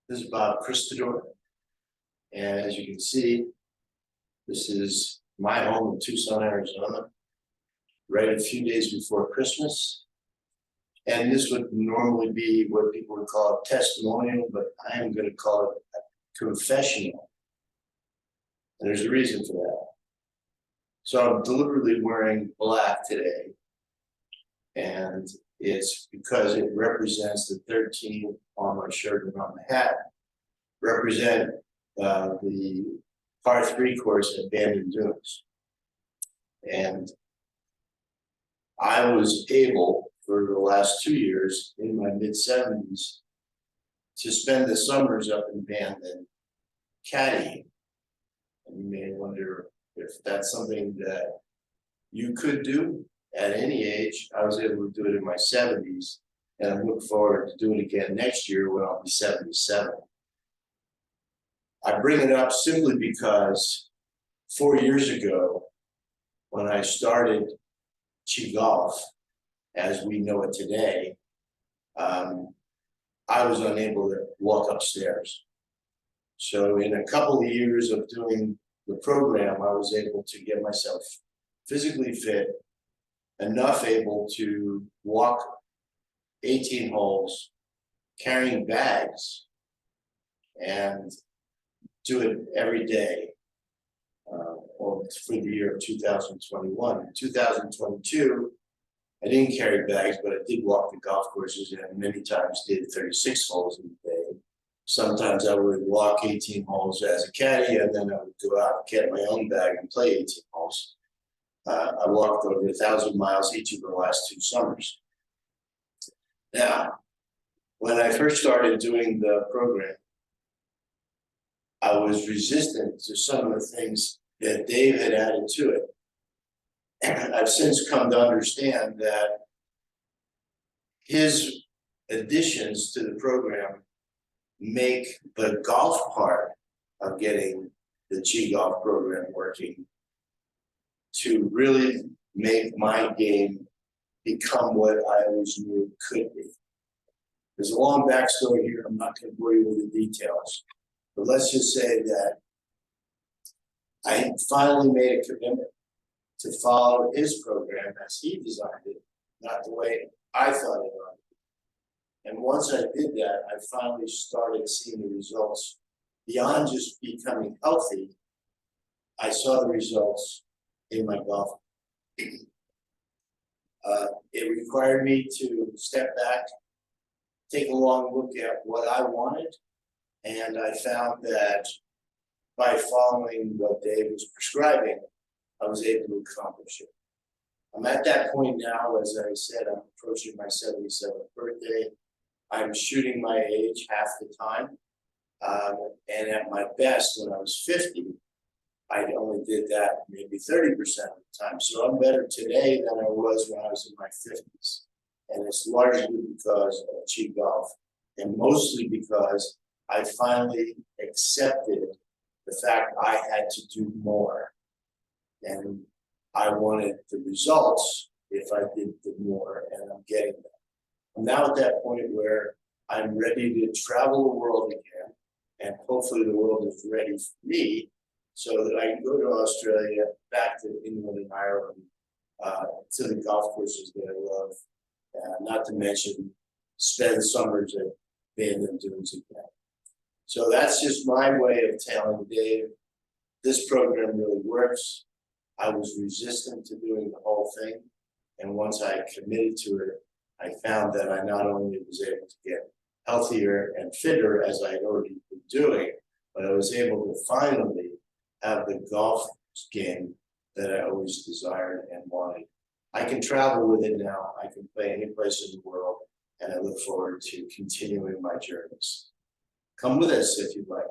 This is Bob Christador, and as you can see, this is my home in Tucson, Arizona, right a few days before Christmas. And this would normally be what people would call a testimonial, but I am going to call it a confessional. And there's a reason for that. So I'm deliberately wearing black today, and it's because it represents the 13 on my shirt and on my hat, represent the par 3 course at Bandon Dunes. And I was able, for the last 2 years, in my mid-70s, to spend the summers up in Bandon caddying. And you may wonder if that's something that you could do at any age. I was able to do it in my 70s, and I look forward to doing it again next year when I'll be 77. I bring it up simply because 4 years ago, when I started Qi.Golf, as we know it today, I was unable to walk upstairs. So in a couple of years of doing the program, I was able to get myself physically fit, enough able to walk 18 holes, carrying bags, and do it every day for the year of 2021. In 2022, I didn't carry bags, but I did walk the golf courses and many times did 36 holes in a day. Sometimes I would walk 18 holes as a caddy, and then I would go out and get my own bag and play 18 holes. I walked over 1,000 miles each of the last 2 summers. Now, when I first started doing the program, I was resistant to some of the things that Dave had added to it. And I've since come to understand that his additions to the program make the golf part of getting the Qi.Golf program working to really make my game become what I always knew it could be. There's a long backstory here. I'm not going to bore you with the details, but let's just say that I finally made a commitment to follow his program as he designed it, not the way I thought it ought to be. And once I did that, I finally started seeing the results. Beyond just becoming healthy, I saw the results in my golf. It required me to step back, take a long look at what I wanted, and I found that by following what Dave was prescribing, I was able to accomplish it. I'm at that point now, as I said, I'm approaching my 77th birthday. I'm shooting my age half the time. And at my best, when I was 50, I only did that maybe 30% of the time. So I'm better today than I was when I was in my 50s. And it's largely because of Qi.Golf, and mostly because I finally accepted the fact I had to do more. And I wanted the results if I did the more, and I'm getting them. I'm now at that point where I'm ready to travel the world again, and hopefully the world is ready for me so that I can go to Australia, back to England and Ireland, to the golf courses that I love, not to mention spend summers at Bandon Dunes again. So that's just my way of telling Dave, this program really works. I was resistant to doing the whole thing, and once I committed to it, I found that I not only was able to get healthier and fitter as I had already been doing, but I was able to finally have the golf game that I always desired and wanted. I can travel with it now. I can play any place in the world, and I look forward to continuing my journeys. Come with us if you'd like.